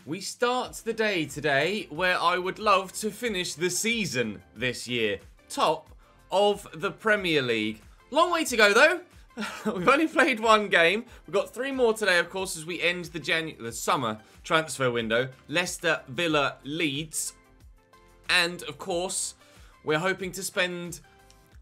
We start the day today where I would love to finish the season this year. Top of the Premier League. Long way to go though. We've only played one game. We've got 3 more today, of course, as we end the summer transfer window. Leicester, Villa, Leeds. And, of course, we're hoping to spend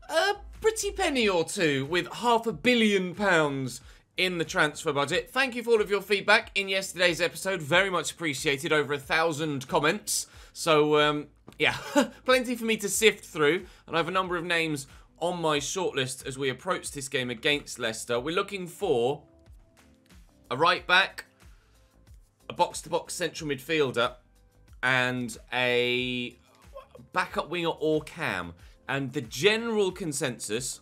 a pretty penny or two with £500 million in the transfer budget. Thank you for all of your feedback in yesterday's episode. Very much appreciated. Over 1,000 comments. So, yeah, plenty for me to sift through. And I have a number of names on my shortlist as we approach this game against Leicester. We're looking for a right back, a box-to-box central midfielder, and a backup winger or cam. And the general consensus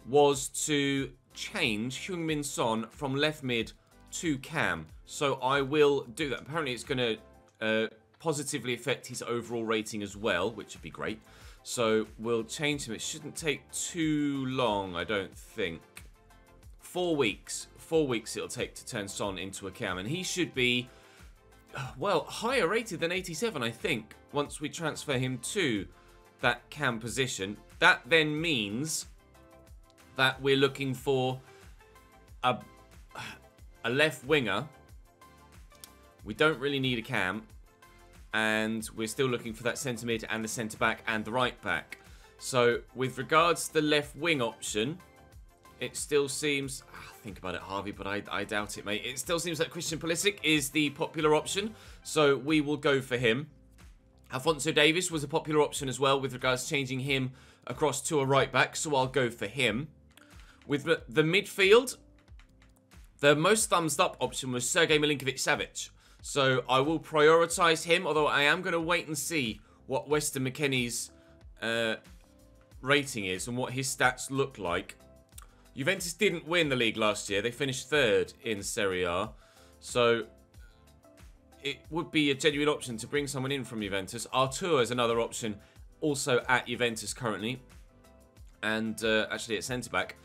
was to change Heung-min Son from left mid to cam. So I will do that. Apparently it's going to positively affect his overall rating as well, which would be great. So we'll change him. It shouldn't take too long, I don't think. 4 weeks. 4 weeks it'll take to turn Son into a cam. And he should be, well, higher rated than 87, I think, once we transfer him to that cam position. That then means that we're looking for a left winger. We don't really need a cam. And we're still looking for that centre mid and the centre back and the right back. So with regards to the left wing option, it still seems, think about it, Harvey, but I doubt it, mate. It still seems like Christian Ballistic is the popular option. So we will go for him. Alfonso Davis was a popular option as well with regards to changing him across to a right back. So I'll go for him. With the midfield, the most thumbs up option was Sergej Milinkovic-Savic. So I will prioritise him, although I am going to wait and see what Weston McKennie's rating is and what his stats look like. Juventus didn't win the league last year. They finished 3rd in Serie A. So it would be a genuine option to bring someone in from Juventus. Artur is another option, also at Juventus currently. And actually at centre-back,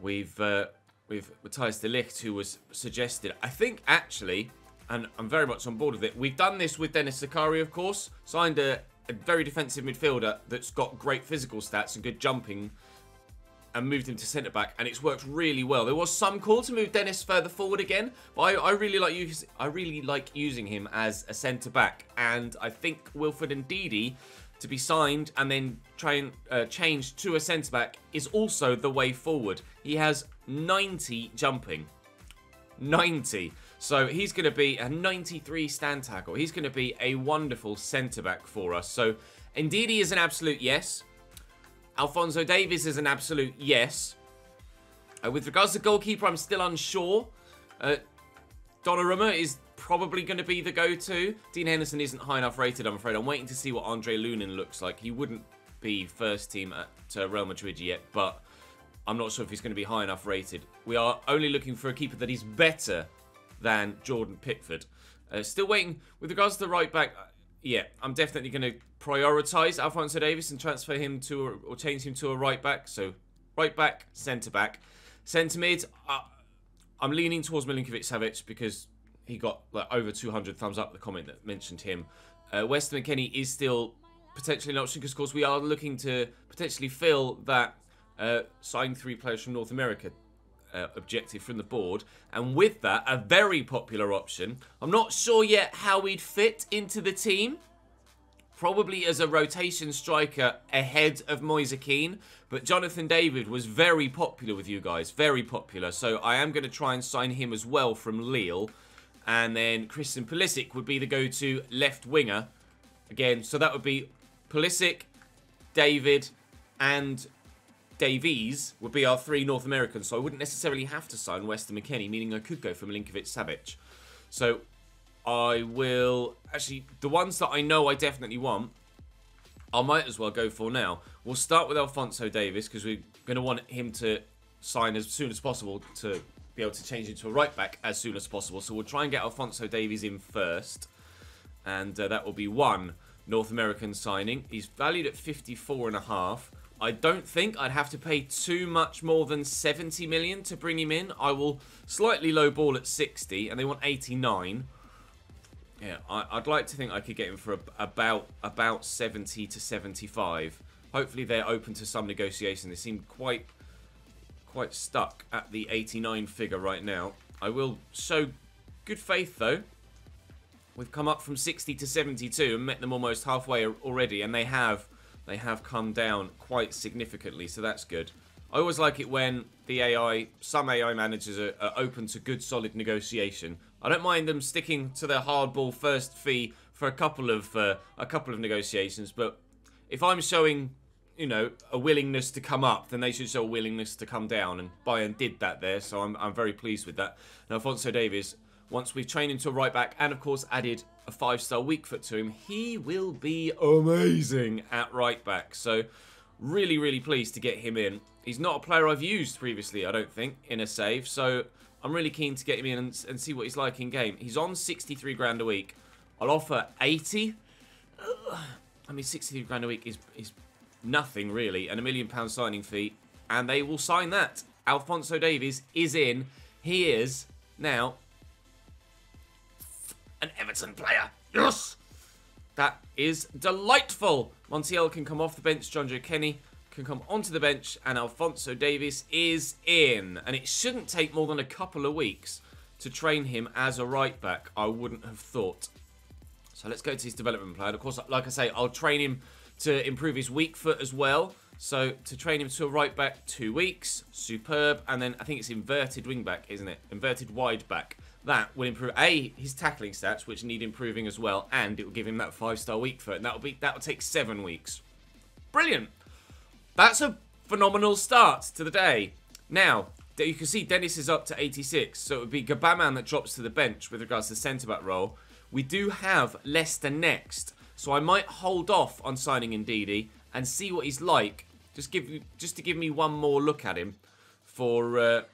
we've Matthijs de Ligt, who was suggested. I think actually, and I'm very much on board with it, we've done this with Dennis Takaria, of course. Signed a very defensive midfielder that's got great physical stats and good jumping, and moved him to centre-back, and it's worked really well. There was some call to move Dennis further forward again, but I really like using him as a centre-back, and I think Wilfred Ndidi to be signed and then try and change to a centre-back is also the way forward. He has 90 jumping. 90. So he's going to be a 93 stand tackle. He's going to be a wonderful centre-back for us. So Ndidi is an absolute yes. Alfonso Davies is an absolute yes. With regards to goalkeeper, I'm still unsure. Donnarumma is probably going to be the go-to. Dean Henderson isn't high enough rated, I'm afraid. I'm waiting to see what Andre Lunin looks like. He wouldn't be first team at Real Madrid yet, but I'm not sure if he's going to be high enough rated. We are only looking for a keeper that is better than Jordan Pickford. Still waiting. With regards to the right back, yeah, I'm definitely going to prioritise Alfonso Davis and transfer him to, or change him to a right back. So, right back, centre back. Centre mid, I'm leaning towards Milinkovic-Savic because he got like over 200 thumbs up the comment that mentioned him. Weston McKennie is still potentially an option because, of course, we are looking to potentially fill that signing 3 players from North America objective from the board. And with that, a very popular option. I'm not sure yet how we'd fit into the team. Probably as a rotation striker ahead of Moise Kean. But Jonathan David was very popular with you guys. Very popular. So I am going to try and sign him as well from Lille. And then Christian Pulisic would be the go-to left winger. Again, so that would be Pulisic, David, and Davies would be our 3 North Americans. So I wouldn't necessarily have to sign Weston McKennie, meaning I could go for Milinkovic-Savic. So I will, actually, the ones that I know I definitely want, I might as well go for now. We'll start with Alfonso Davis because we're going to want him to sign as soon as possible to be able to change into a right back as soon as possible. So we'll try and get Alfonso Davies in first. And that will be 1 North American signing. He's valued at 54.5. I don't think I'd have to pay too much more than 70 million to bring him in. I will slightly lowball at 60, and they want 89. Yeah, I'd like to think I could get him for about 70 to 75. Hopefully they're open to some negotiation. They seem quite stuck at the 89 figure right now. I will show good faith though. We've come up from 60 to 72 and met them almost halfway already, and they have come down quite significantly, so that's good. I always like it when the some AI managers are open to good, solid negotiation. I don't mind them sticking to their hardball first fee for a couple of negotiations, but if I'm showing, you know, a willingness to come up, then they should show a willingness to come down, and Bayern did that there, so I'm very pleased with that. Now, Alfonso Davies, once we've trained him to a right back and, of course, added a 5-star weak foot to him, he will be amazing at right back. So, really, really pleased to get him in. He's not a player I've used previously, I don't think, in a save. So, I'm really keen to get him in and see what he's like in game. He's on 63 grand a week. I'll offer 80. I mean, 63 grand a week is nothing, really. And £1 million signing fee. And they will sign that. Alfonso Davies is in. He is now an Everton player. Yes! That is delightful. Montiel can come off the bench. John Joe Kenny can come onto the bench. And Alfonso Davies is in. And it shouldn't take more than a couple of weeks to train him as a right back, I wouldn't have thought. So let's go to his development plan. Of course, like I say, I'll train him to improve his weak foot as well. So to train him to a right back, 2 weeks. Superb. And then I think it's inverted wing back, isn't it? Inverted wide back. That will improve, his tackling stats, which need improving as well, and it will give him that 5-star weak foot, and that will take 7 weeks. Brilliant. That's a phenomenal start to the day. Now, you can see Dennis is up to 86, so it would be Gabaman that drops to the bench with regards to the centre-back role. We do have Leicester next, so I might hold off on signing Ndidi and see what he's like. Just to give me one more look at him for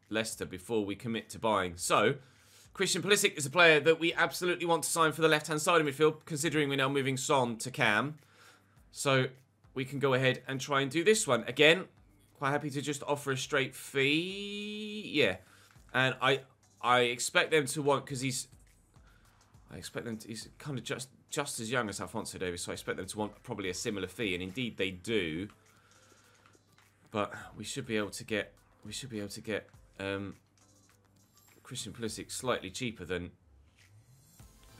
Leicester before we commit to buying. So, Christian Ballistic is a player that we absolutely want to sign for the left-hand side of midfield, considering we're now moving Son to Cam. So, we can go ahead and try and do this one. Again, quite happy to just offer a straight fee. Yeah. And I expect them to want, because he's kind of just as young as Alfonso Davis, so I expect them to want probably a similar fee, and indeed they do. But we should be able to get Christian Pulisic slightly cheaper than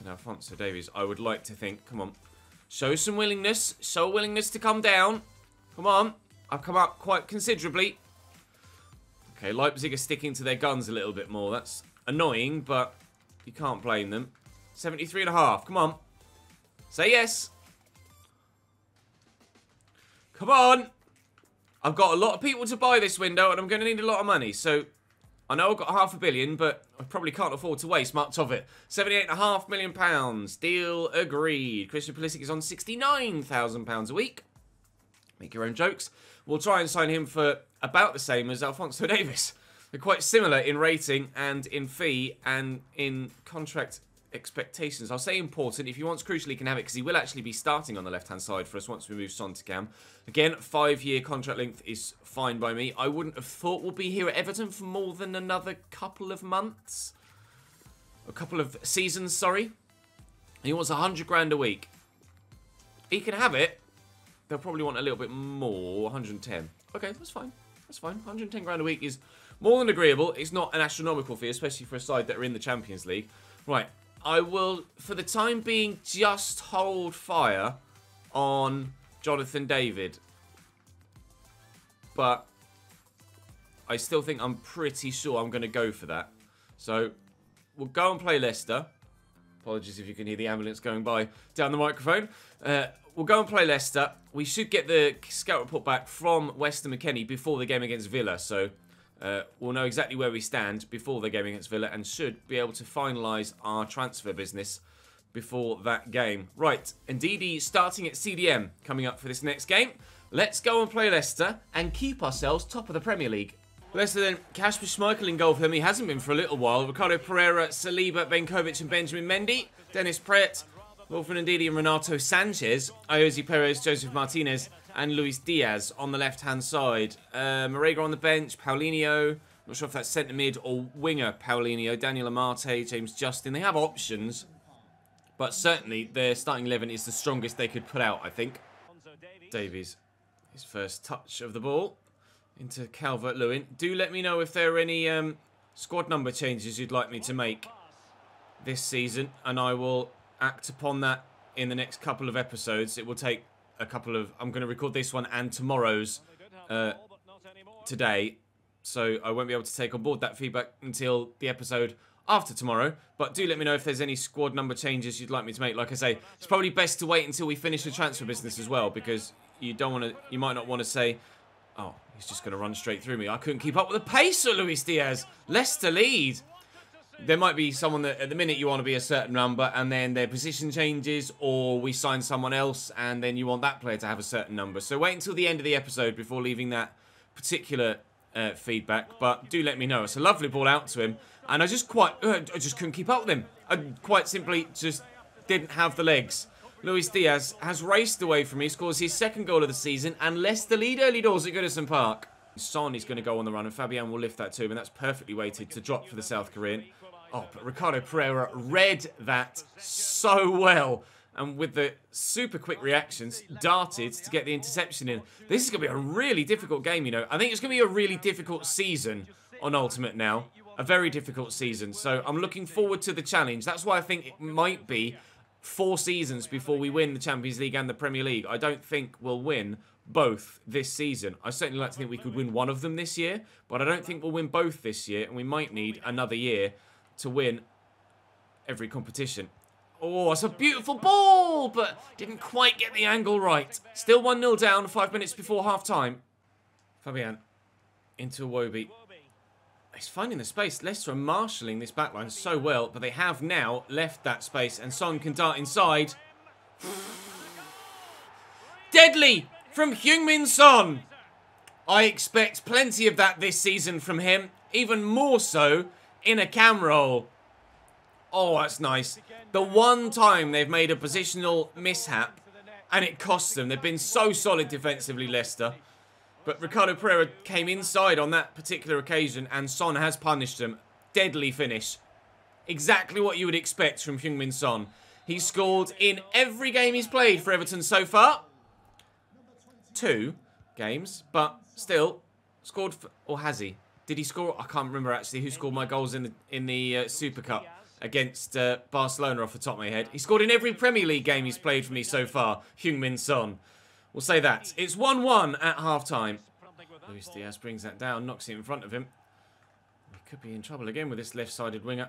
Alfonso Davies, I would like to think. Come on. Show some willingness. Show willingness to come down. Come on. I've come up quite considerably. Okay, Leipzig are sticking to their guns a little bit more. That's annoying, but you can't blame them. 73.5. Come on. Say yes. Come on. I've got a lot of people to buy this window, and I'm going to need a lot of money. So, I know I've got £500 million, but I probably can't afford to waste much of it. £78.5 million. Deal agreed. Christian Pulisic is on £69,000 a week. Make your own jokes. We'll try and sign him for about the same as Alfonso Davis. They're quite similar in rating and in fee and in contract expectations. I'll say important. If he wants crucial, he can have it, because he will actually be starting on the left-hand side for us once we move Son to Cam. Again, 5-year contract length is fine by me. I wouldn't have thought we'll be here at Everton for more than another couple of months. A couple of seasons, sorry. And he wants 100 grand a week. He can have it. They'll probably want a little bit more, 110. Okay, that's fine. That's fine. 110 grand a week is more than agreeable. It's not an astronomical fee, especially for a side that are in the Champions League. Right. I will, for the time being, just hold fire on Jonathan David. But I still think I'm pretty sure I'm going to go for that. So we'll go and play Leicester. Apologies if you can hear the ambulance going by down the microphone. We'll go and play Leicester. We should get the scout report back from Weston McKennie before the game against Villa. So we'll know exactly where we stand before the game against Villa, and should be able to finalise our transfer business before that game. Right, Ndidi starting at CDM coming up for this next game. Let's go and play Leicester and keep ourselves top of the Premier League. Leicester then, Kasper Schmeichel in goal for them. He hasn't been for a little while. Ricardo Pereira, Saliba, Benkovic and Benjamin Mendy. Dennis Praet, Wilfred Ndidi and Renato Sanchez. Ayoze Perez, Joseph Martinez and Luis Diaz on the left-hand side. Marega on the bench, Paulinho, Not sure if that's centre mid or winger. Paulinho, Daniel Amate, James Justin. They have options. But certainly their starting 11 is the strongest they could put out, I think. Davies. His first touch of the ball into Calvert-Lewin. Do let me know if there are any squad number changes you'd like me to make this season. And I will act upon that in the next couple of episodes. It will take a couple of... I'm going to record this one and tomorrow's today. So I won't be able to take on board that feedback until the episode after tomorrow. But do let me know if there's any squad number changes you'd like me to make. Like I say, it's probably best to wait until we finish the transfer business as well, because you don't want to... You might not want to say, oh, he's just going to run straight through me. I couldn't keep up with the pace of Luis Diaz. Leicester lead. There might be someone that at the minute you want to be a certain number and then their position changes, or we sign someone else and then you want that player to have a certain number. So wait until the end of the episode before leaving that particular feedback. But do let me know. It's a lovely ball out to him. And I just couldn't keep up with him. I quite simply just didn't have the legs. Luis Diaz has raced away from me, scores his second goal of the season, and Leicester lead early doors at Goodison Park. Son is going to go on the run, and Fabian will lift that to him, and that's perfectly weighted to drop for the South Korean. Oh, but Ricardo Pereira read that so well, and with the super quick reactions, darted to get the interception in. This is going to be a really difficult game, you know. I think it's going to be a really difficult season on Ultimate now. A very difficult season. So I'm looking forward to the challenge. That's why I think it might be 4 seasons before we win the Champions League and the Premier League. I don't think we'll win both this season. I certainly like to think we could win one of them this year, but I don't think we'll win both this year, and we might need another year to win every competition. Oh, it's a beautiful ball, but didn't quite get the angle right. Still 1-0 down, 5 minutes before half-time. Fabian into Iwobi. He's finding the space. Leicester are marshalling this backline so well, but they have now left that space, and Son can dart inside. Deadly from Heung-min Son. I expect plenty of that this season from him, even more so in a cam roll. Oh, that's nice. The one time they've made a positional mishap, and it costs them. They've been so solid defensively, Leicester. But Ricardo Pereira came inside on that particular occasion, and Son has punished them. Deadly finish. Exactly what you would expect from Heung-min Son. He's scored in every game he's played for Everton so far. 2 games, but still scored for, or has he? Did he score? I can't remember actually who scored my goals in the Super Cup against Barcelona off the top of my head. He scored in every Premier League game he's played for me so far, Heung-min Son. We'll say that. It's 1-1 at half-time. Luis Diaz brings that down, knocks it in front of him. He could be in trouble again with this left-sided winger.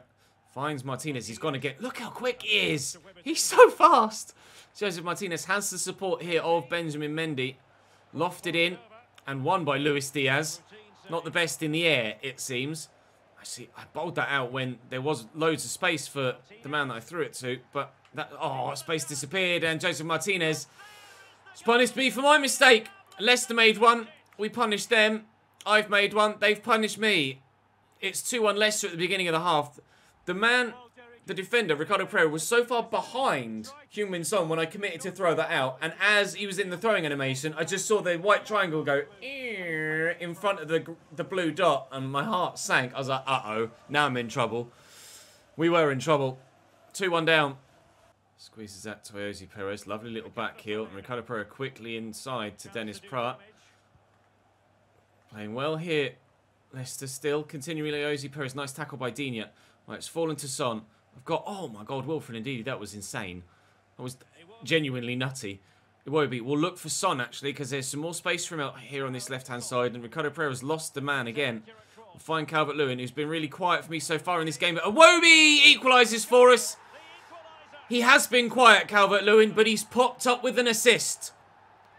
Finds Martinez. He's going to get... Look how quick he is. He's so fast. Joseph Martinez has the support here of Benjamin Mendy. Lofted in and won by Luis Diaz. Not the best in the air, it seems. Actually, I bowled that out when there was loads of space for the man that I threw it to. But that... Oh, space disappeared, and Joseph Martinez punished me for my mistake. Leicester made one. We punished them. I've made one. They've punished me. It's 2-1 Leicester at the beginning of the half. The man, the defender, Ricardo Pereira, was so far behind Heung-min Son when I committed to throw that out. And as he was in the throwing animation, I just saw the white triangle go in front of the blue dot. And my heart sank. I was like, uh-oh, now I'm in trouble. We were in trouble. 2-1 down. Squeezes that to Ayoze Perez. Lovely little back heel. And Ricardo Pereira quickly inside to Dennis Pratt. Playing well here. Leicester still. Continuing Ayoze Perez. Nice tackle by Digne. Right, it's fallen to Son. I've got... Oh my God, Wilfred Ndidi. That was insane. That was genuinely nutty. Iwobi will look for Son, actually, because there's some more space for him out here on this left-hand side. And Ricardo Pereira's lost the man again. We'll find Calvert-Lewin, who's been really quiet for me so far in this game. But Iwobi equalises for us. He has been quiet, Calvert-Lewin, but he's popped up with an assist.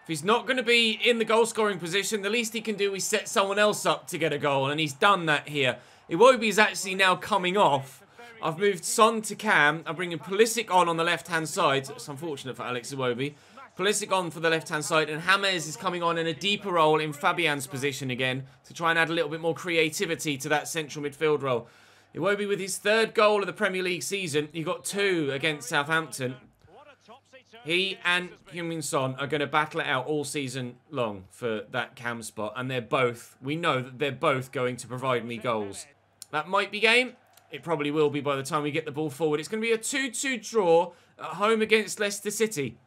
If he's not going to be in the goal-scoring position, the least he can do is set someone else up to get a goal, and he's done that here. Iwobi is actually now coming off. I've moved Son to Cam. I'm bringing Ballistic on the left-hand side. It's unfortunate for Alex Iwobi. Ballistic on for the left-hand side, and James is coming on in a deeper role in Fabian's position again to try and add a little bit more creativity to that central midfield role. Iwobi with his 3rd goal of the Premier League season. He got 2 against Southampton. He and Heung-min Son are going to battle it out all season long for that cam spot. And they're both, we know that they're both going to provide me goals. That might be game. It probably will be by the time we get the ball forward. It's going to be a 2-2 draw at home against Leicester City.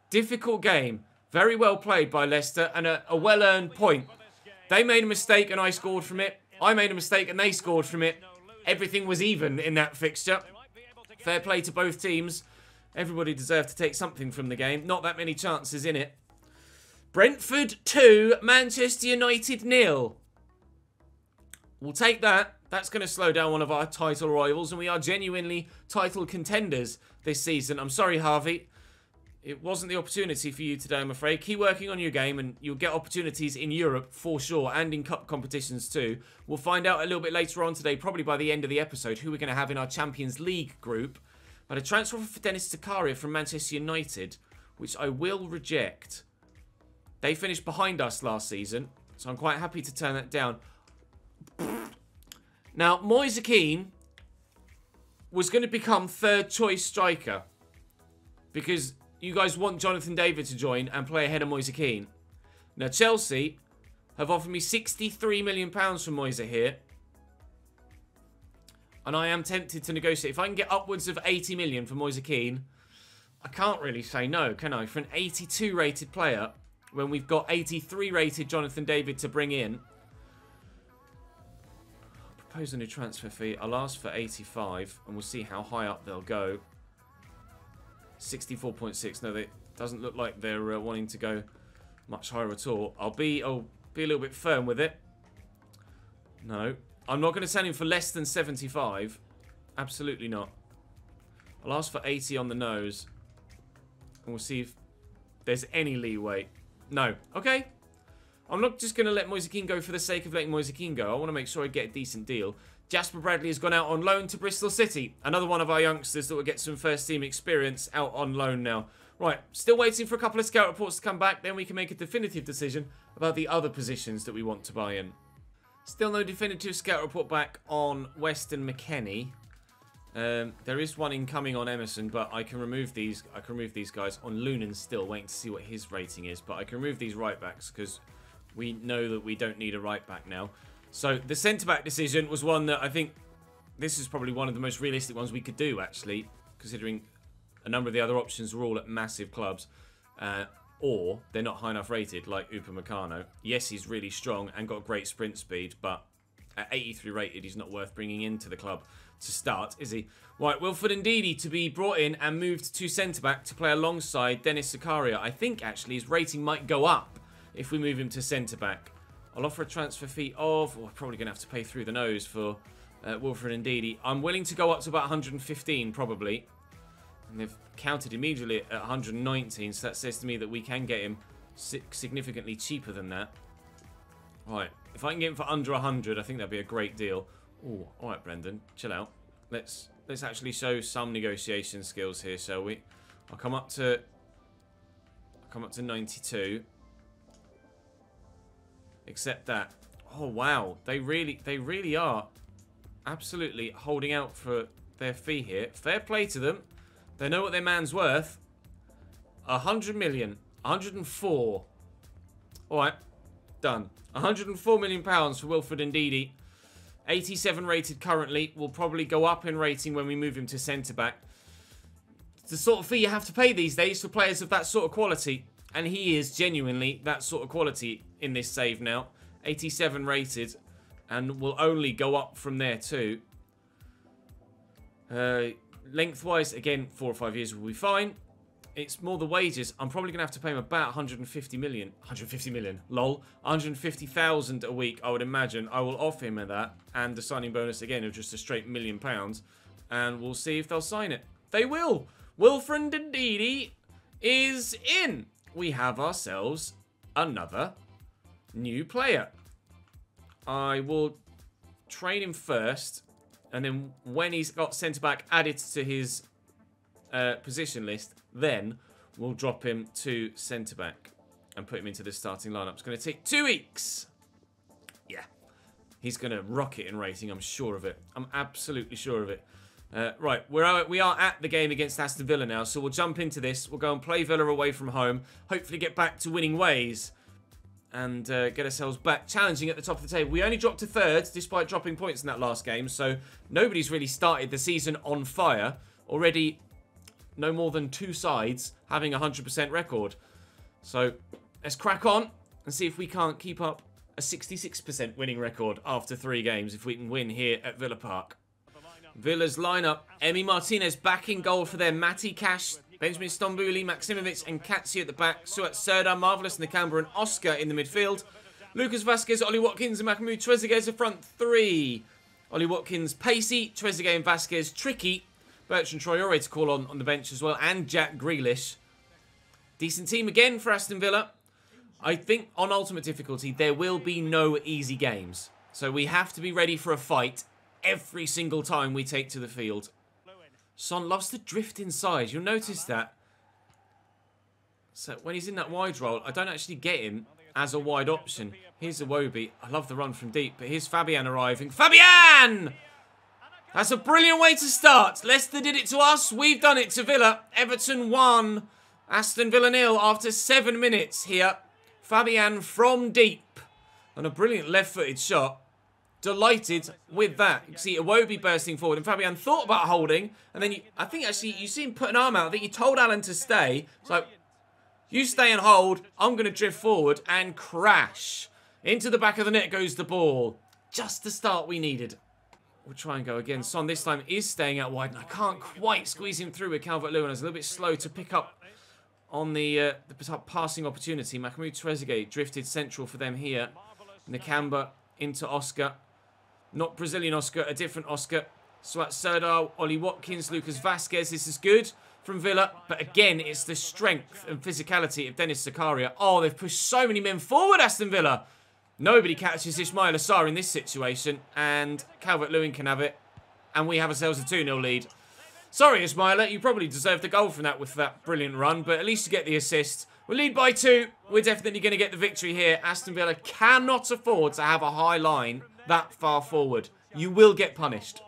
Difficult game. Very well played by Leicester and a well-earned point. They made a mistake and I scored from it. I made a mistake and they scored from it. Everything was even in that fixture. Fair play to both teams. Everybody deserved to take something from the game. Not that many chances in it. Brentford 2, Manchester United 0. We'll take that. That's going to slow down one of our title rivals, and we are genuinely title contenders this season. I'm sorry, Harvey. It wasn't the opportunity for you today, I'm afraid. Keep working on your game, and you'll get opportunities in Europe for sure, and in cup competitions too. We'll find out a little bit later on today, probably by the end of the episode, who we're going to have in our Champions League group. But a transfer for Dennis Takaria from Manchester United, which I will reject. They finished behind us last season, so I'm quite happy to turn that down. Now, Moise Kean was going to become third choice striker because you guys want Jonathan David to join and play ahead of Moise Kean. Now, Chelsea have offered me £63 million for Moise here. And I am tempted to negotiate. If I can get upwards of 80 million for Moise Kean, I can't really say no, can I? For an 82 rated player, when we've got 83 rated Jonathan David to bring in. Propose a new transfer fee. I'll ask for 85 and we'll see how high up they'll go. 64.6. No, it doesn't look like they're wanting to go much higher at all. I'll be a little bit firm with it. No. I'm not going to sell him for less than 75. Absolutely not. I'll ask for 80 on the nose. And we'll see if there's any leeway. No. Okay. I'm not just going to let Moise Kean go for the sake of letting Moise Kean go. I want to make sure I get a decent deal. Jasper Bradley has gone out on loan to Bristol City. Another one of our youngsters that will get some first team experience out on loan now. Right, still waiting for a couple of scout reports to come back. Then we can make a definitive decision about the other positions that we want to buy in. Still no definitive scout report back on Weston McKennie. There is one incoming on Emerson, but I can remove these. I can remove these guys on Lunan still, waiting to see what his rating is. But I can remove these right backs because we know that we don't need a right back now. So the centre back decision was one that I think this is probably one of the most realistic ones we could do, actually, considering a number of the other options were all at massive clubs. Or they're not high enough rated, like Upamecano. Yes, he's really strong and got great sprint speed, but at 83 rated, he's not worth bringing into the club to start, is he? Right, Wilfred Ndidi to be brought in and moved to centre-back to play alongside Dennis Zakaria. I think, actually, his rating might go up if we move him to centre-back. I'll offer a transfer fee of... Oh, I'm probably going to have to pay through the nose for Wilfred Ndidi. I'm willing to go up to about 115, probably. And they've counted immediately at 119, so that says to me that we can get him significantly cheaper than that. Right, if I can get him for under 100, I think that'd be a great deal. Oh, all right, Brendan, chill out. Let's actually show some negotiation skills here, shall we? I'll come up to 92. Accept that. Oh wow, they really are absolutely holding out for their fee here. Fair play to them. They know what their man's worth. 100 million. 104. Alright. Done. 104 million pounds for Wilfred Ndidi. 87 rated currently. Will probably go up in rating when we move him to centre-back. It's the sort of fee you have to pay these days for players of that sort of quality. And he is genuinely that sort of quality in this save now. 87 rated. And will only go up from there too. Lengthwise, again, 4 or 5 years will be fine. It's more the wages. I'm probably going to have to pay him about 150 million. 150 million, lol. 150,000 a week, I would imagine. I will offer him that. And the signing bonus, again, of just a straight £1 million. And we'll see if they'll sign it. They will. Wilfred Ndidi is in. We have ourselves another new player. I will train him first. And then when he's got centre-back added to his position list, then we'll drop him to centre-back and put him into the starting lineup. It's going to take 2 weeks. Yeah. He's going to rocket in rating, I'm sure of it. I'm absolutely sure of it. Right, we are at the game against Aston Villa now, so we'll jump into this. We'll go and play Villa away from home. Hopefully get back to winning ways. And get ourselves back challenging at the top of the table. We only dropped to third, despite dropping points in that last game. So nobody's really started the season on fire. Already no more than 2 sides having a 100% record. So let's crack on and see if we can't keep up a 66% winning record after 3 games. If we can win here at Villa Park. Villa's lineup. Emi Martinez back in goal for them. Mati Cash, Benjamin Stambouli, Maximovic and Katsi at the back. Suat Serdar, Marvellous Nakamura and Oscar in the midfield. Lucas Vasquez, Ollie Watkins and Mahmoud Trezeguet as the front 3. Ollie Watkins pacey, Trezeguet and Vasquez tricky. Bertrand Traore to call on the bench as well. And Jack Grealish. Decent team again for Aston Villa. I think on ultimate difficulty there will be no easy games. So we have to be ready for a fight every single time we take to the field. Son loves to drift inside. You'll notice that. So when he's in that wide role, I don't actually get him as a wide option. Here's Iwobi. I love the run from deep, but here's Fabian arriving. Fabian! That's a brilliant way to start. Leicester did it to us. We've done it to Villa. Everton 1. Aston Villa 0 after 7 minutes here. Fabian from deep. And a brilliant left-footed shot. Delighted with that. You can see Iwobi bursting forward, and Fabian thought about holding, and then I think actually you see him put an arm out. I think he told Alan to stay. So you stay and hold. I'm going to drift forward and crash. Into the back of the net goes the ball. Just the start we needed. We'll try and go again. Son this time is staying out wide, and I can't quite squeeze him through with Calvert-Lewin. I was a little bit slow to pick up on the passing opportunity. Mahmoud Trezeguet drifted central for them here. Nakamba into Oscar. Not Brazilian Oscar, a different Oscar. Suat Serdar, Ollie Watkins, Lucas Vasquez. This is good from Villa. But again, it's the strength and physicality of Dennis Takaria. Oh, they've pushed so many men forward, Aston Villa. Nobody catches Ismail Assar in this situation. And Calvert-Lewin can have it. And we have ourselves a 2-0 lead. Sorry, Ismail, you probably deserved the goal from that with that brilliant run. But at least you get the assist. We lead by 2. We're definitely going to get the victory here. Aston Villa cannot afford to have a high line that far forward. You will get punished.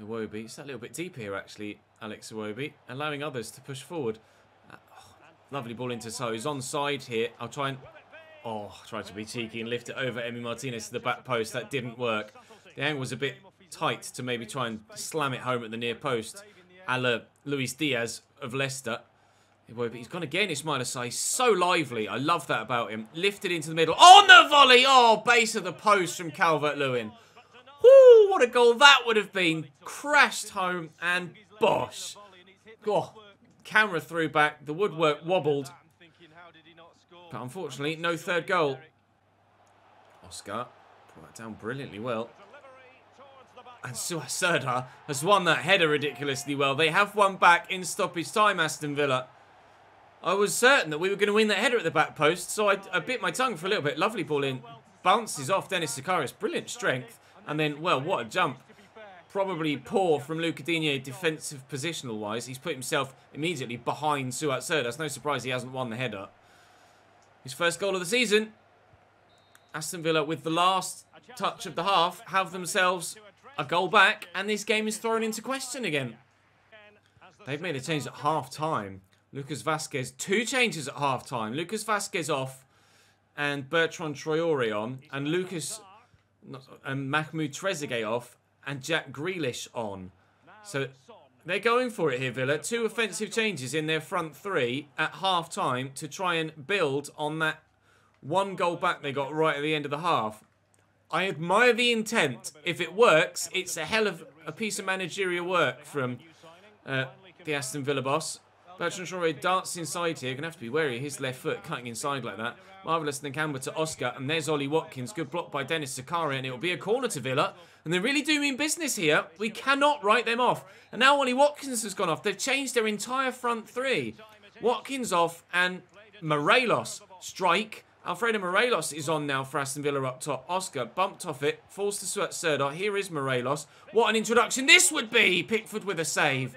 Iwobi, it's that little bit deep here actually, Alex Iwobi, allowing others to push forward. Lovely ball into So. He's onside here. I'll try and... try to be cheeky and lift it over Emi Martinez to the back post. That didn't work. The angle was a bit tight to maybe try and slam it home at the near post. A la Luis Diaz of Leicester. He's gone again, Ismail Assar. He's so lively. I love that about him. Lifted into the middle. On the volley! Oh, base of the post from Calvert-Lewin. Whoo, what a goal that would have been. Crashed home and bosh. Oh, camera threw back. The woodwork wobbled. But unfortunately, no third goal. Oscar brought that down brilliantly well. And Suat Serdar has won that header ridiculously well. They have won back in stoppage time, Aston Villa. I was certain that we were going to win that header at the back post, so I bit my tongue for a little bit. Lovely ball in. Bounces off Dennis Zakarias. Brilliant strength. And then, well, what a jump. Probably poor from Luca Digne defensive positional-wise. He's put himself immediately behind Suat Serdar. It's no surprise he hasn't won the header. His first goal of the season. Aston Villa, with the last touch of the half, have themselves a goal back, and this game is thrown into question again. They've made a change at half-time. Lucas Vasquez, 2 changes at half-time. Lucas Vasquez off and Bertrand Traore on. And Mahmoud Trezeguet off and Jack Grealish on. So they're going for it here, Villa. 2 offensive changes in their front 3 at half-time to try and build on that 1 goal back they got right at the end of the half. I admire the intent. If it works, it's a hell of a piece of managerial work from the Aston Villa boss. Bertrand Traore darts inside here. Going to have to be wary of his left foot cutting inside like that. Marvellous Nakamura to Oscar. And there's Ollie Watkins. Good block by Dennis Takaria. And it will be a corner to Villa. And they really do mean business here. We cannot write them off. And now Ollie Watkins has gone off. They've changed their entire front 3. Watkins off and Morelos strike. Alfredo Morelos is on now for Aston Villa up top. Oscar bumped off it. Falls to Suat Serdar. Here is Morelos. What an introduction this would be. Pickford with a save.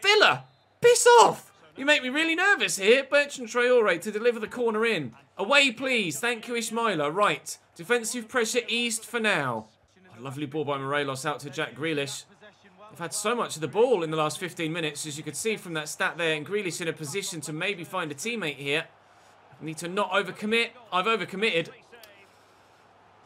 Villa! Piss off! You make me really nervous here. Bertrand Traore to deliver the corner in. Away, please. Thank you, Ismaila. Right. Defensive pressure eased for now. Oh, lovely ball by Morelos out to Jack Grealish. They've had so much of the ball in the last 15 minutes, as you could see from that stat there. And Grealish in a position to maybe find a teammate here. I need to not overcommit. I've overcommitted.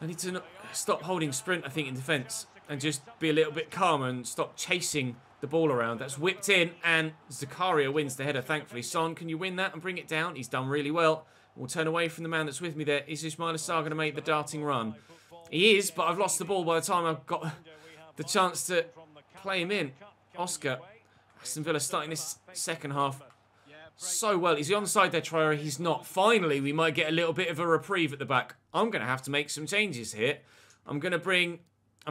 I need to stop holding sprint, I think, in defence. And just be a little bit calmer and stop chasing the ball around. That's whipped in, and Takaria wins the header, thankfully. Son, can you win that and bring it down? He's done really well. We'll turn away from the man that's with me there. Is Ismail Assar going to make the darting run? He is, but I've lost the ball by the time I've got the chance to play him in. Oscar. Aston Villa starting this second half so well. Is he onside there, Traore? He's not. Finally, we might get a little bit of a reprieve at the back. I'm going to have to make some changes here. I'm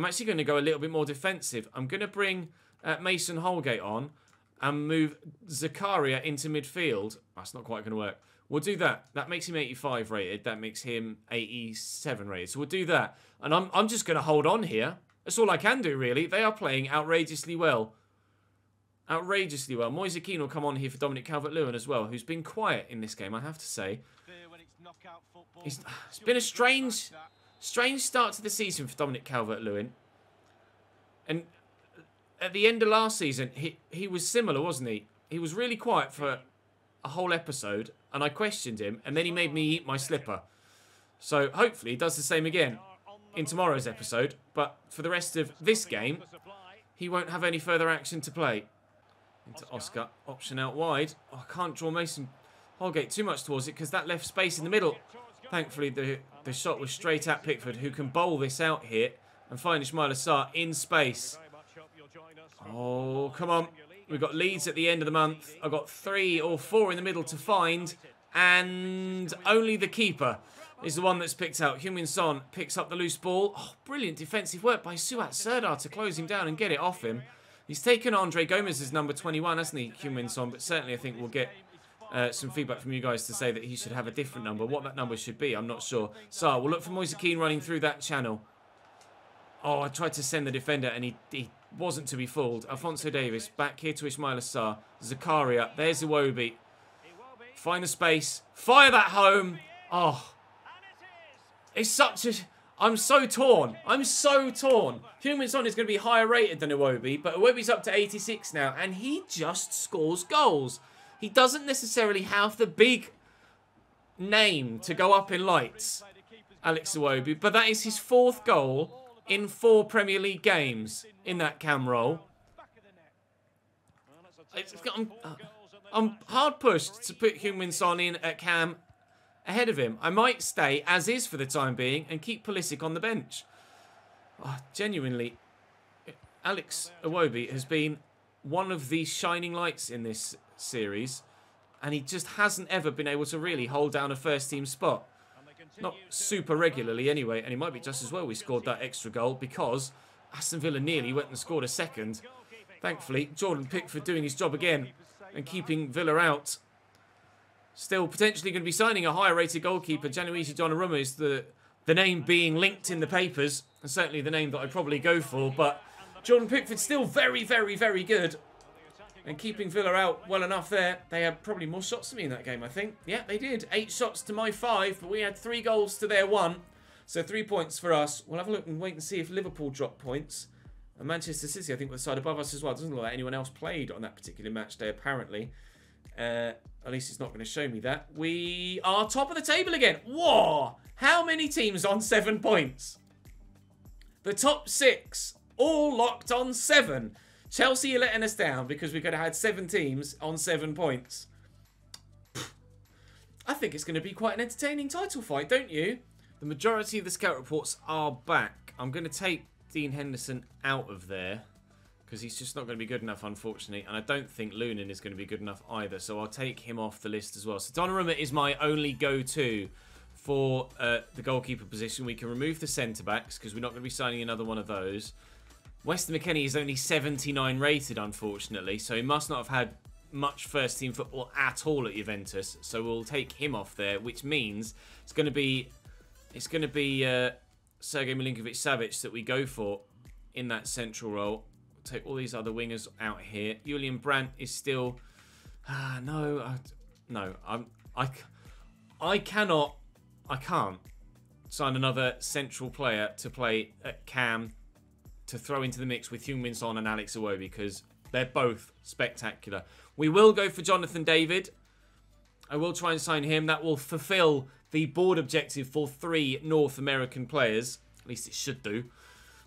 actually going to go a little bit more defensive. I'm going to bring Mason Holgate on and move Takaria into midfield. That's not quite going to work. We'll do that. That makes him 85 rated. That makes him 87 rated. So we'll do that. And I'm just going to hold on here. That's all I can do, really. They are playing outrageously well. Outrageously well. Moise Keane will come on here for Dominic Calvert-Lewin as well, who's been quiet in this game, I have to say. It's been a strange start to the season for Dominic Calvert-Lewin. And at the end of last season, he was similar, wasn't he? He was really quiet for a whole episode, and I questioned him, and then he made me eat my slipper. So hopefully he does the same again in tomorrow's episode, but for the rest of this game, he won't have any further action to play. Into Oscar, option out wide. Oh, I can't draw Mason Holgate too much towards it because that left space in the middle. Thankfully, the shot was straight at Pickford, who can bowl this out here and find Ismail Assar in space. Oh, come on. We've got Leeds at the end of the month. I've got 3 or 4 in the middle to find. And only the keeper is the one that's picked out. Heung-min Son picks up the loose ball. Oh, brilliant defensive work by Suat Serdar to close him down and get it off him. He's taken Andre Gomez as number 21, hasn't he, Heung-min Son? But certainly I think we'll get some feedback from you guys to say that he should have a different number. What that number should be, I'm not sure. So we'll look for Moise Keane running through that channel. Oh, I tried to send the defender and he wasn't to be fooled. Alfonso Davis back here to Ismail Assar. Takaria, there's Iwobi. Find the space. Fire that home. Oh, it's such a... I'm so torn. I'm so torn. Heung-min Son is going to be higher rated than Iwobi, but Iwobi's up to 86 now, and he just scores goals. He doesn't necessarily have the big name to go up in lights, Alex Iwobi, but that is his 4th goal in 4 Premier League games in that cam role. I'm hard pushed to put Heung-min Son in at cam ahead of him. I might stay as is for the time being and keep Ballistic on the bench. Oh, genuinely, Alex Iwobi has been one of the shining lights in this series, and he just hasn't ever been able to really hold down a first team spot. Not super regularly anyway, and it might be just as well we scored that extra goal because Aston Villa nearly went and scored a second. Thankfully, Jordan Pickford doing his job again and keeping Villa out. Still potentially going to be signing a higher rated goalkeeper. Gianluigi Donnarumma is the name being linked in the papers, and certainly the name that I'd probably go for, but Jordan Pickford's still very, very, very good. And keeping Villa out well enough there. They had probably more shots than me in that game, I think. Yeah, they did. 8 shots to my 5, but we had 3 goals to their 1. So 3 points for us. We'll have a look and wait and see if Liverpool drop points. And Manchester City, I think, were the side above us as well. It doesn't look like anyone else played on that particular match day, apparently. At least it's not going to show me that. We are top of the table again. Whoa! How many teams on 7 points? The top 6, all locked on 7. Chelsea are letting us down because we could have had 7 teams on 7 points. I think it's going to be quite an entertaining title fight, don't you? The majority of the scout reports are back. I'm going to take Dean Henderson out of there because he's just not going to be good enough, unfortunately. And I don't think Lunin is going to be good enough either, so I'll take him off the list as well. So Donnarumma is my only go-to for the goalkeeper position. We can remove the centre-backs because we're not going to be signing another one of those. Weston McKennie is only 79 rated, unfortunately, so he must not have had much first-team football at all at Juventus. So we'll take him off there, which means it's going to be Sergej Milinkovic-Savic that we go for in that central role. We'll take all these other wingers out here. Julian Brandt is still... I can't sign another central player to play at cam to throw into the mix with Heung-min Son and Alex Iwobi because they're both spectacular. We will go for Jonathan David. I will try and sign him. That will fulfill the board objective for 3 North American players. At least it should do,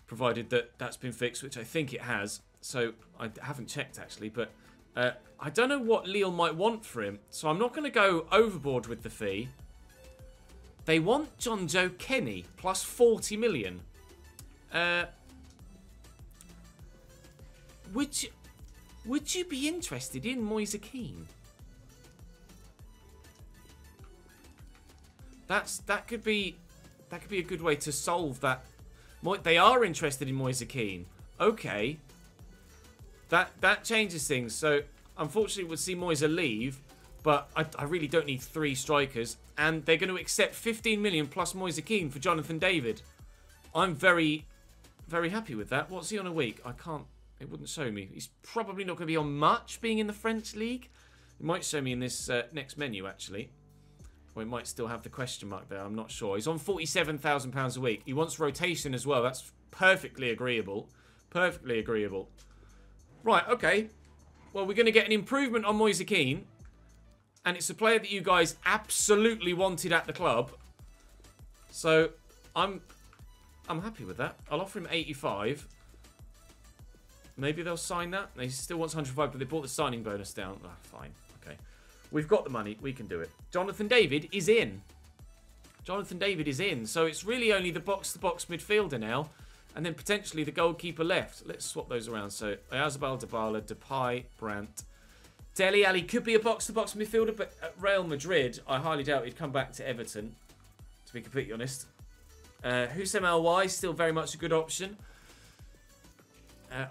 provided that that's been fixed, which I think it has. So I haven't checked, actually, but I don't know what Lille might want for him. So I'm not going to go overboard with the fee. They want John Joe Kenny, plus 40 million. Would you be interested in Moise Kean? That could be a good way to solve that. They are interested in Moise Kean. Okay. That changes things. So unfortunately we'll see Moise leave, but I really don't need 3 strikers, and they're going to accept 15 million plus Moise Kean for Jonathan David. I'm very, very happy with that. What's he on a week? I can't. It wouldn't show me. He's probably not going to be on much, being in the French league. It might show me in this next menu, actually. Or it might still have the question mark there. I'm not sure. He's on £47,000 a week. He wants rotation as well. That's perfectly agreeable. Perfectly agreeable. Right, okay. Well, we're going to get an improvement on Moise Kean. And it's a player that you guys absolutely wanted at the club. So, I'm happy with that. I'll offer him 85. Maybe they'll sign that. He still wants 105, but they brought the signing bonus down. Oh, fine. Okay. We've got the money. We can do it. Jonathan David is in. Jonathan David is in. So it's really only the box-to-box midfielder now. And then potentially the goalkeeper left. Let's swap those around. So Ayazabal, Dybala, Depay, Brandt. Dele Alli could be a box-to-box midfielder, but at Real Madrid, I highly doubt he'd come back to Everton, to be completely honest. Hussein El-Wai, still very much a good option.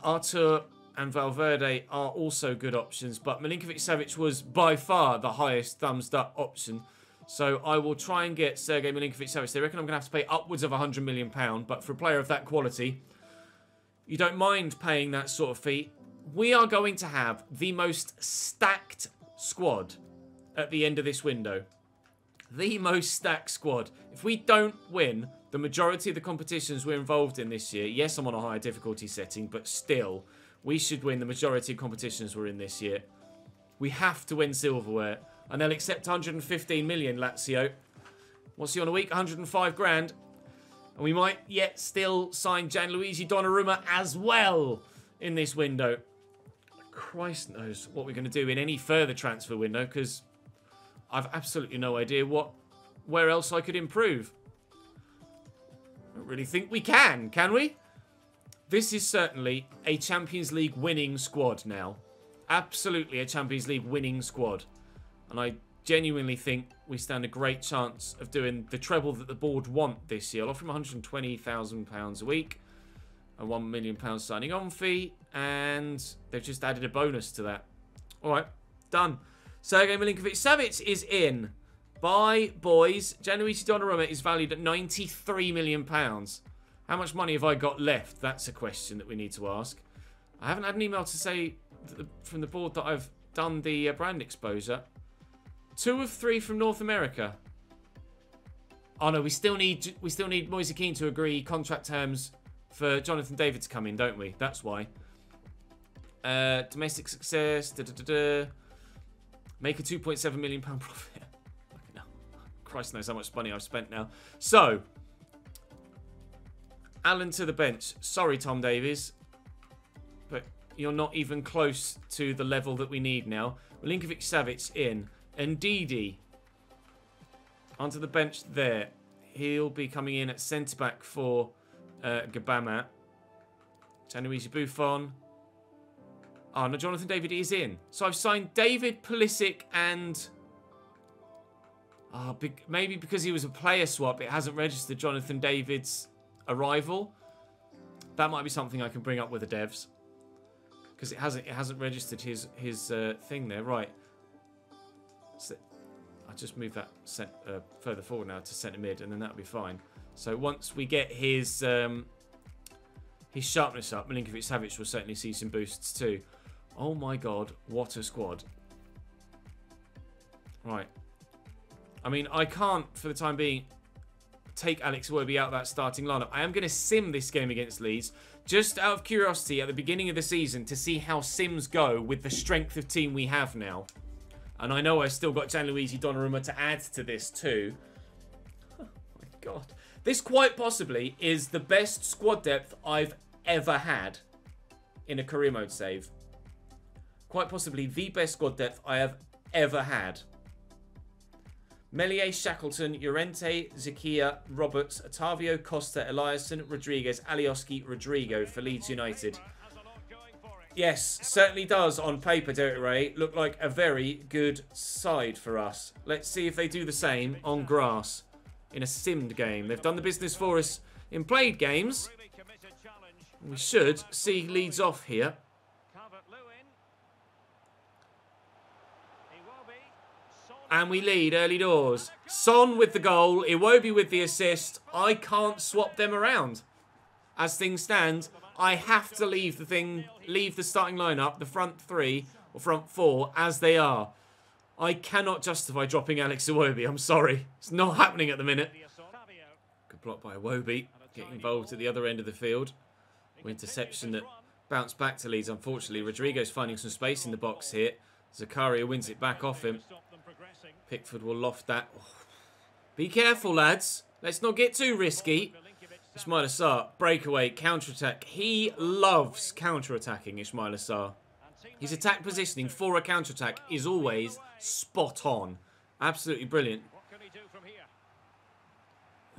Artur and Valverde are also good options, but Milinkovic-Savic was by far the highest thumbs-up option. So I will try and get Sergei Milinkovic-Savic. They reckon I'm going to have to pay upwards of £100 million, but for a player of that quality, you don't mind paying that sort of fee. We are going to have the most stacked squad at the end of this window. The most stacked squad. If we don't win the majority of the competitions we're involved in this year, yes, I'm on a higher difficulty setting, but still, we should win the majority of competitions we're in this year. We have to win silverware, and they'll accept 115 million, Lazio. What's he on a week? 105 grand. And we might yet still sign Gianluigi Donnarumma as well in this window. Christ knows what we're going to do in any further transfer window, because I've absolutely no idea where else I could improve. I don't really think we can we? This is certainly a Champions League winning squad now. Absolutely a Champions League winning squad. And I genuinely think we stand a great chance of doing the treble that the board want this year. I'll offer him £120,000 a week. A £1 million signing on fee. And they've just added a bonus to that. Alright, done. Sergei Milinkovic-Savic is in. Bye, boys. Gianluigi Donnarumma is valued at £93 million. How much money have I got left? That's a question that we need to ask. I haven't had an email to say from the board that I've done the brand exposure. 2 of 3 from North America. Oh no, we still need Moise Kean to agree contract terms for Jonathan David to come in, don't we? That's why. Domestic success. Make a £2.7 million profit. Christ knows how much money I've spent now. So, Allen to the bench. Sorry, Tom Davies, but you're not even close to the level that we need now. Milinkovic-Savic in. Ndidi onto the bench there. He'll be coming in at centre-back for Gabama. Gianluigi Buffon. Oh, no, Jonathan David is in. So I've signed David, Ballistic, and... Oh, maybe because he was a player swap, it hasn't registered Jonathan David's arrival. That might be something I can bring up with the devs, because it hasn't registered his thing there. Right. So I'll just move that further forward now to centre mid, and then that'll be fine. So once we get his sharpness up, Milinkovic-Savic will certainly see some boosts too. Oh my god, what a squad! Right. I mean, I can't, for the time being, take Alex Iwobi out of that starting lineup. I am going to sim this game against Leeds, just out of curiosity at the beginning of the season to see how sims go with the strength of team we have now. And I know I've still got Gianluigi Donnarumma to add to this too. Oh my God. This quite possibly is the best squad depth I've ever had in a career mode save. Quite possibly the best squad depth I have ever had. Melier, Shackleton, Llorente, Zakia, Roberts, Otavio, Costa, Eliasson, Rodriguez, Alioski, Rodrigo for Leeds United. Yes, certainly does on paper, Derek Ray, look like a very good side for us. Let's see if they do the same on grass in a simmed game. They've done the business for us in played games. We should see Leeds off here. And we lead early doors. Son with the goal. Iwobi with the assist. I can't swap them around. As things stand, I have to leave the starting lineup, the front three or front four, as they are. I cannot justify dropping Alex Iwobi. I'm sorry. It's not happening at the minute. Good block by Iwobi. Getting involved at the other end of the field. Interception that bounced back to Leeds, unfortunately. Rodrigo's finding some space in the box here. Takaria wins it back off him. Pickford will loft that. Oh. Be careful, lads. Let's not get too risky. Ismail Assar, breakaway, counter-attack. He loves counter-attacking, Ismail Assar. His attack positioning for a counter-attack is always spot on. Absolutely brilliant.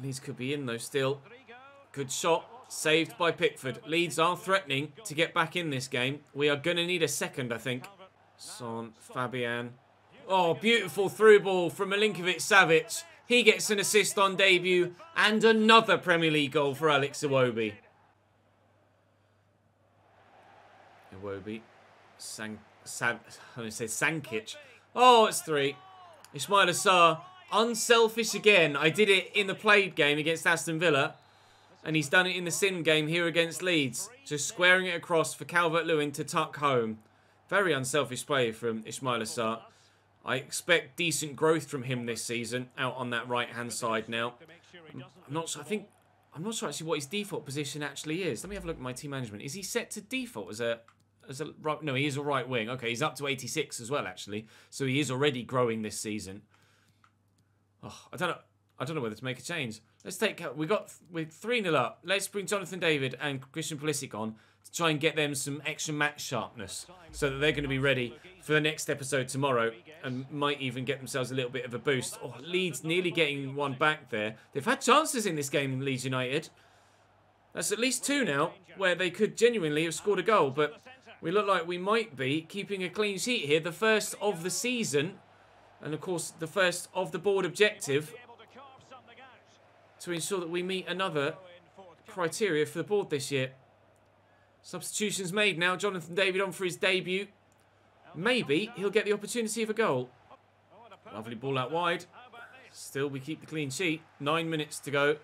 Leeds could be in though still. Good shot. Saved by Pickford. Leeds are threatening to get back in this game. We are going to need a second, I think. Son, Fabian. Oh, beautiful through ball from Milinkovic-Savic. He gets an assist on debut. And another Premier League goal for Alex Iwobi. Iwobi. Sankic. Oh, it's 3. Ismail Assar. Unselfish again. I did it in the played game against Aston Villa. And he's done it in the sim game here against Leeds. Just squaring it across for Calvert-Lewin to tuck home. Very unselfish play from Ismail Assar. I expect decent growth from him this season out on that right-hand side now. I'm not sure actually what his default position actually is. Let me have a look at my team management. Is he set to default as a right? No, he is a right wing. Okay, he's up to 86 as well actually. So he is already growing this season. Oh, I don't know whether to make a change. Let's take... We're 3-0 up. Let's bring Jonathan David and Christian Ballistic on to try and get them some extra match sharpness so that they're going to be ready for the next episode tomorrow and might even get themselves a little bit of a boost. Oh, Leeds nearly getting one back there. They've had chances in this game, Leeds United. That's at least 2 now where they could genuinely have scored a goal, but we look like we might be keeping a clean sheet here. The first of the season and, of course, the first of the board objective to ensure that we meet another criteria for the board this year. Substitutions made now. Jonathan David on for his debut. Maybe he'll get the opportunity of a goal. Lovely ball out wide. Still, we keep the clean sheet. 9 minutes to go.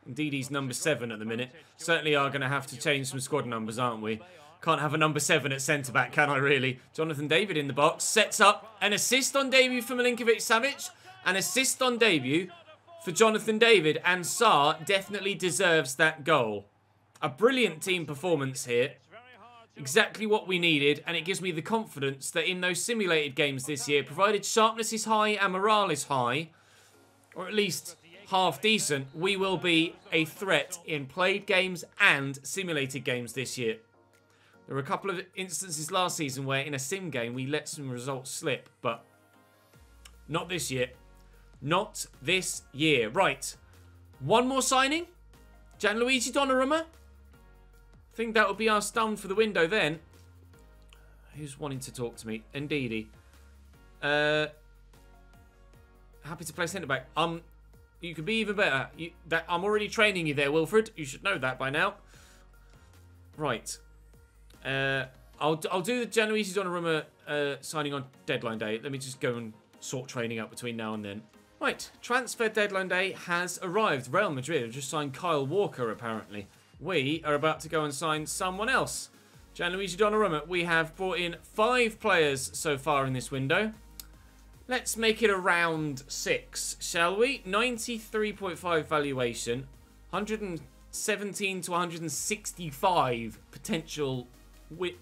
Indeed, he's number 7 at the minute. Certainly are going to have to change some squad numbers, aren't we? Can't have a number 7 at centre-back, can I really? Jonathan David in the box. Sets up an assist on debut for Milinkovic-Savic. An assist on debut for Jonathan David. And Sarr definitely deserves that goal. A brilliant team performance here. Exactly what we needed. And it gives me the confidence that in those simulated games this year, provided sharpness is high and morale is high, or at least half decent, we will be a threat in played games and simulated games this year. There were a couple of instances last season where in a sim game we let some results slip, but not this year. Not this year. Right. One more signing. Gianluigi Donnarumma. I think that will be our stun for the window then. Who's wanting to talk to me? Ndidi. Happy to play centre-back. You could be even better. I'm already training you there, Wilfred. You should know that by now. Right. I'll do the Gianluigi Donnarumma signing on deadline day. Let me just go and sort training out between now and then. Right, transfer deadline day has arrived. Real Madrid have just signed Kyle Walker, apparently. We are about to go and sign someone else. Gianluigi Donnarumma. We have brought in 5 players so far in this window. Let's make it around 6, shall we? 93.5 valuation. 117 to 165 potential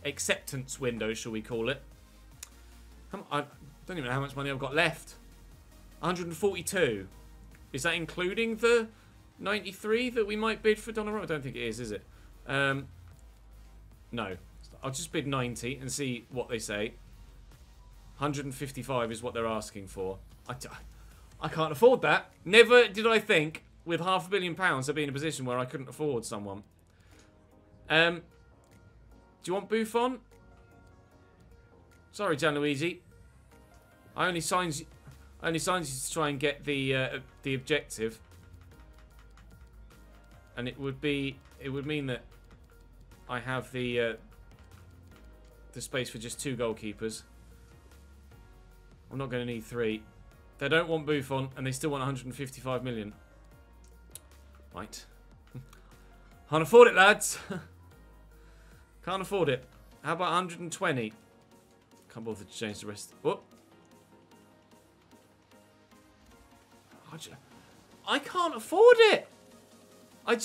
acceptance window, shall we call it. I don't even know how much money I've got left. 142. Is that including the 93 that we might bid for Donnarumma? I don't think it is it? No. I'll just bid 90 and see what they say. 155 is what they're asking for. I can't afford that. Never did I think, with £500 million, I'd be in a position where I couldn't afford someone. Do you want Buffon? Sorry, Gianluigi. I only signed you to try and get the objective. And it would mean that I have the space for just 2 goalkeepers. I'm not going to need 3. They don't want Buffon, and they still want 155 million. Right. Can't afford it, lads. Can't afford it. How about 120? Can't bother to change the rest. Whoop. I can't afford it. I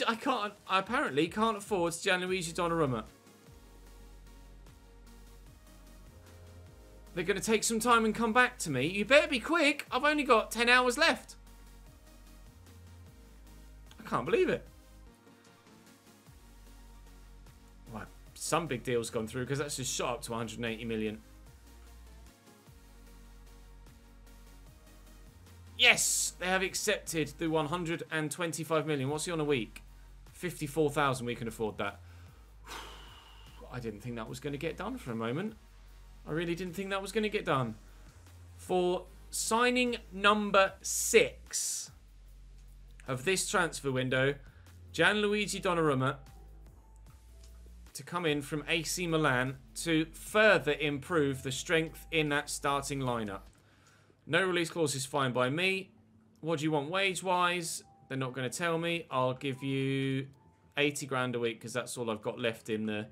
apparently can't afford Gianluigi Donnarumma. They're going to take some time and come back to me. You better be quick. I've only got 10 hours left. I can't believe it. Well, some big deal's gone through because that's just shot up to 180 million. Yes, they have accepted the 125 million. What's he on a week? 54,000. We can afford that. I didn't think that was going to get done for a moment. I really didn't think that was going to get done. For signing number 6 of this transfer window, Gianluigi Donnarumma to come in from AC Milan to further improve the strength in that starting lineup. No release clause is fine by me. What do you want wage-wise? They're not going to tell me. I'll give you 80 grand a week because that's all I've got left in the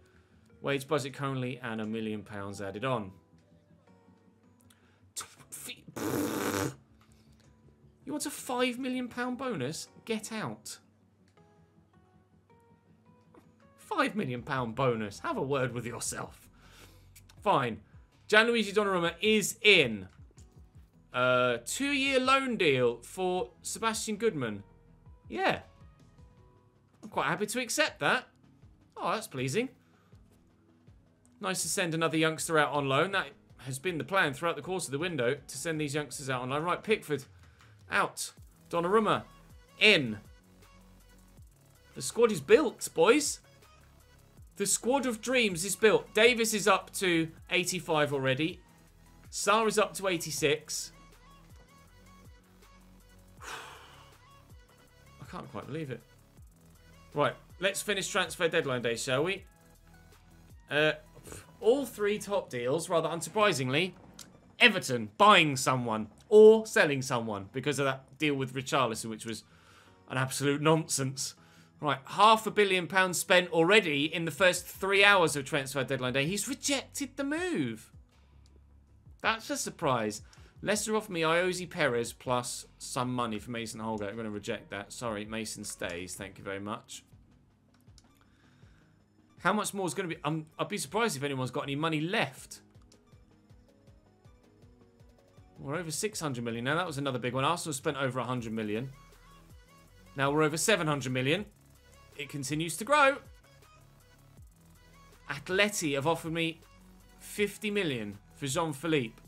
wage budget currently, and £1 million added on. You want a £5 million bonus? Get out. £5 million bonus. Have a word with yourself. Fine. Gianluigi Donnarumma is in. 2-year loan deal for Sebastian Goodman. Yeah. I'm quite happy to accept that. Oh, that's pleasing. Nice to send another youngster out on loan. That has been the plan throughout the course of the window, to send these youngsters out on loan. Right, Pickford out. Donnarumma in. The squad is built, boys. The squad of dreams is built. Davis is up to 85 already. Sarr is up to 86. I can't quite believe it. Right, let's finish transfer deadline day, shall we? All 3 top deals, rather unsurprisingly, Everton buying someone or selling someone because of that deal with Richarlison, which was an absolute nonsense. Right, £500 million spent already in the first 3 hours of transfer deadline day. He's rejected the move. That's a surprise. Leicester offered me Iosi Perez plus some money for Mason Holgate. I'm going to reject that. Sorry, Mason stays. Thank you very much. How much more is going to be... I'd be surprised if anyone's got any money left. We're over 600 million now. That was another big one. Arsenal spent over 100 million. Now we're over 700 million. It continues to grow. Atleti have offered me 50 million for Jean-Philippe.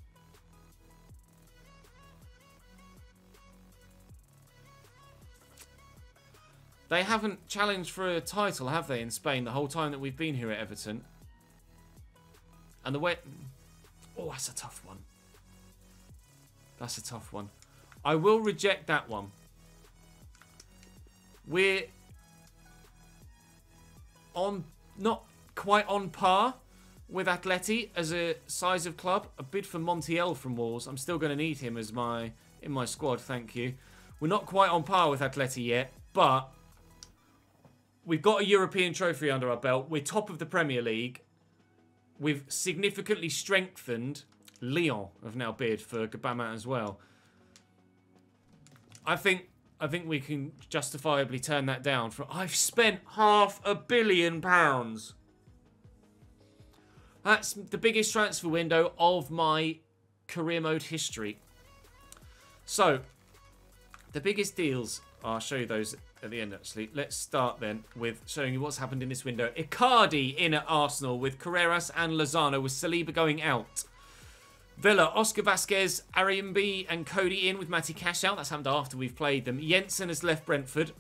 They haven't challenged for a title, have they, in Spain the whole time that we've been here at Everton? And the way... Oh, that's a tough one. That's a tough one. I will reject that one. We're on... not quite on par with Atleti as a size of club. A bid for Montiel from Wolves. I'm still going to need him as in my squad, thank you. We're not quite on par with Atleti yet, but... we've got a European trophy under our belt. We're top of the Premier League. We've significantly strengthened Lyon have now bid for Gabama as well. I think we can justifiably turn that down. I've spent £500 million. That's the biggest transfer window of my career mode history. So, the biggest deals, I'll show you those at the end actually. Let's start then with showing you what's happened in this window. Icardi in at Arsenal with Carreras and Lozano, with Saliba going out. Villa, Oscar Vasquez, Ariambi and Cody in with Matty Cash out. That's happened after we've played them. Jensen has left Brentford.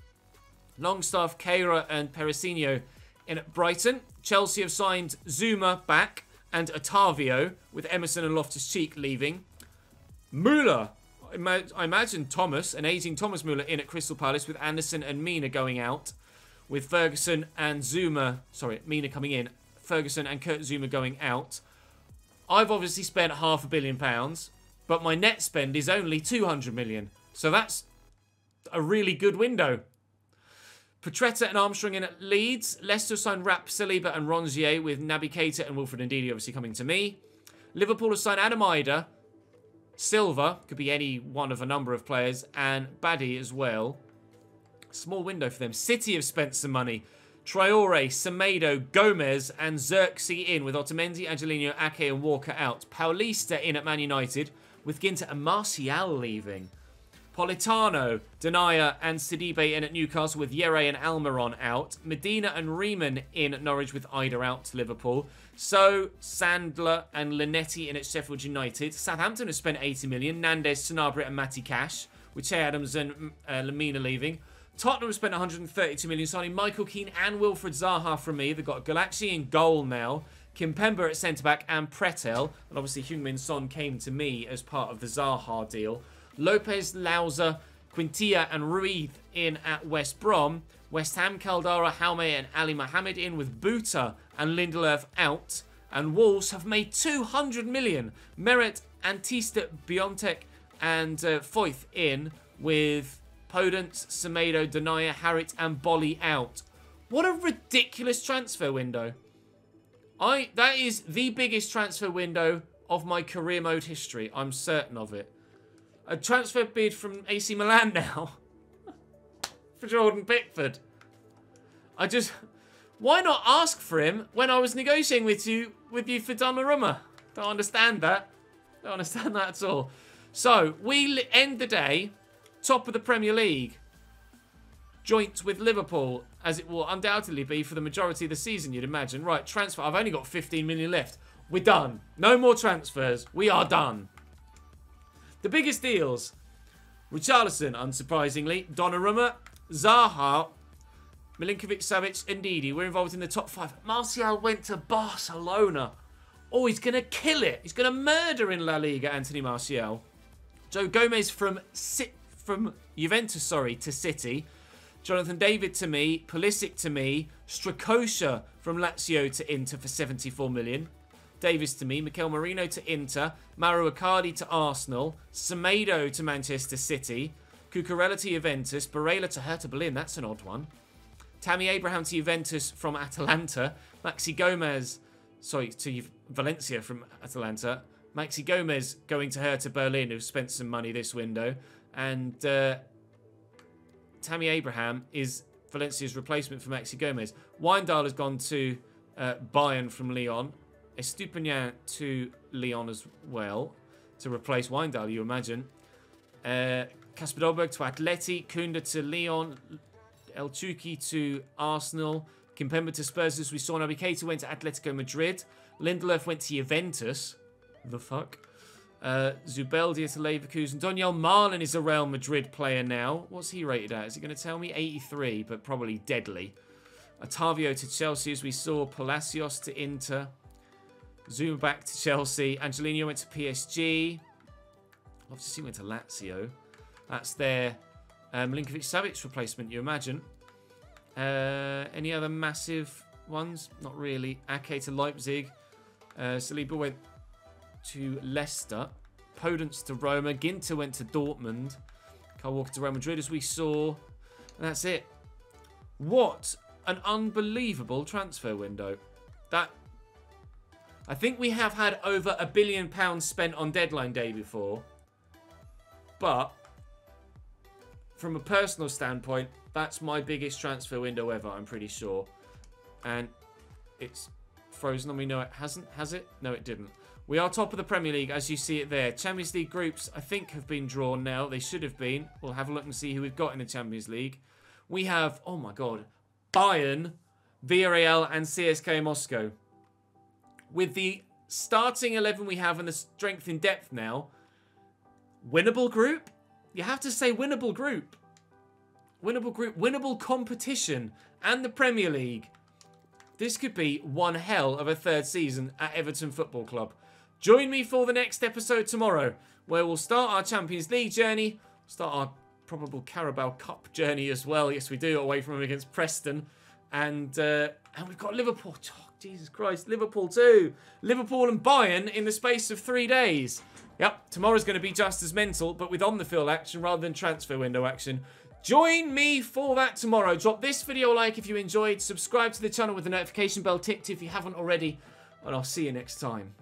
Longstaff, Keira and Peresinho in at Brighton. Chelsea have signed Zuma back and Otavio, with Emerson and Loftus-Cheek leaving. Müller, I imagine Thomas, an aging Thomas Müller in at Crystal Palace, with Anderson and Mina going out. With Ferguson and Zuma, sorry, Mina coming in. Ferguson and Kurt Zuma going out. I've obviously spent £500 million, but my net spend is only 200 million. So that's a really good window. Petretta and Armstrong in at Leeds. Leicester signed Rap, Saliba and Ronzier, with Naby Keita and Wilfred Ndidi obviously coming to me. Liverpool have signed Adam Ida, Silva, could be any one of a number of players, and Baddy as well. Small window for them. City have spent some money. Traore, Semedo, Gomez and Xerxes in, with Otamendi, Angelino, Ake and Walker out. Paulista in at Man United, with Ginter and Martial leaving. Politano, Denayer and Sidibe in at Newcastle, with Yere and Almiron out. Medina and Riemann in at Norwich, with Ida out to Liverpool. So, Sandler and Linetti in at Sheffield United. Southampton has spent 80 million. Nandes, Sanabria and Matty Cash, with Che Adams and Lamina leaving. Tottenham have spent 132 million, signing Michael Keane and Wilfred Zaha from me. They've got Galaxy in goal now. Kimpembe at centre-back and Pretel. And obviously Heung-min Son came to me as part of the Zaha deal. Lopez, Lauza, Quintilla and Ruiz in at West Brom. West Ham, Caldara, Jaume and Ali Mohammed in, with Buta and Lindelöf out. And Wolves have made 200 million. Meret, Antista, Biontech and Foyth in, with Podence, Semedo, Denayer, Harrit and Bolly out. What a ridiculous transfer window. That is the biggest transfer window of my career mode history. I'm certain of it. A transfer bid from AC Milan now for Jordan Pickford. Why not ask for him when I was negotiating with you for Donnarumma? Don't understand that. Don't understand that at all. So, we end the day top of the Premier League, joint with Liverpool, as it will undoubtedly be for the majority of the season, you'd imagine. Right, transfer. I've only got 15 million left. We're done. No more transfers. We are done. The biggest deals. Richarlison, unsurprisingly. Donnarumma, Zaha, Milinkovic-Savic and Ndidi. We're involved in the top 5. Martial went to Barcelona. Oh, he's going to kill it. He's going to murder in La Liga, Anthony Martial. Joe Gomez from Juventus, to City. Jonathan David to me. Ballistic to me. Strakosha from Lazio to Inter for 74 million. Davis to me. Mikel Merino to Inter. Mauro Icardi to Arsenal. Semedo to Manchester City. Cucurella to Juventus. Barella to Hertha Berlin. That's an odd one. Tammy Abraham to Juventus from Atalanta. Maxi Gomez, to Valencia from Atalanta. Maxi Gomez going to Hertha Berlin, who've spent some money this window. And Tammy Abraham is Valencia's replacement for Maxi Gomez. Wijndal has gone to Bayern from Lyon. Estupinian to Lyon as well, to replace Wijndal, you imagine. Kasper Dolberg to Atleti. Kunda to Lyon. El Chuki to Arsenal. Kimpembe to Spurs, as we saw. Naby Keita went to Atletico Madrid. Lindelöf went to Juventus. The fuck? Zubeldia to Leverkusen. Daniel Marlin is a Real Madrid player now. What's he rated at? Is he going to tell me? 83, but probably deadly. Otavio to Chelsea, as we saw. Palacios to Inter. Zuma back to Chelsea. Angelino went to PSG. Love to see him went to Lazio. That's their Milinkovic-Savic replacement, you imagine. Any other massive ones? Not really. Ake to Leipzig. Saliba went to Leicester. Podence to Roma. Ginter went to Dortmund. Kyle Walker to Real Madrid, as we saw. And that's it. What an unbelievable transfer window. I think we have had over £1 billion spent on deadline day before. But from a personal standpoint, that's my biggest transfer window ever, I'm pretty sure. And it's frozen on me. No, it hasn't. Has it? No, it didn't. We are top of the Premier League, as you see it there. Champions League groups, I think, have been drawn now. They should have been. We'll have a look and see who we've got in the Champions League. We have, oh my God, Bayern, Villarreal, and CSKA Moscow. With the starting 11 we have and the strength in depth now, winnable group? You have to say winnable group. Winnable group, winnable competition, and the Premier League. This could be one hell of a third season at Everton Football Club. Join me for the next episode tomorrow, where we'll start our Champions League journey, start our probable Carabao Cup journey as well. Yes, we do, away from them against Preston. And we've got Liverpool. Oh, Jesus Christ, Liverpool too. Liverpool and Bayern in the space of 3 days. Yep, tomorrow's going to be just as mental, but with on-the-field action rather than transfer window action. Join me for that tomorrow. Drop this video a like if you enjoyed. Subscribe to the channel with the notification bell ticked if you haven't already. And I'll see you next time.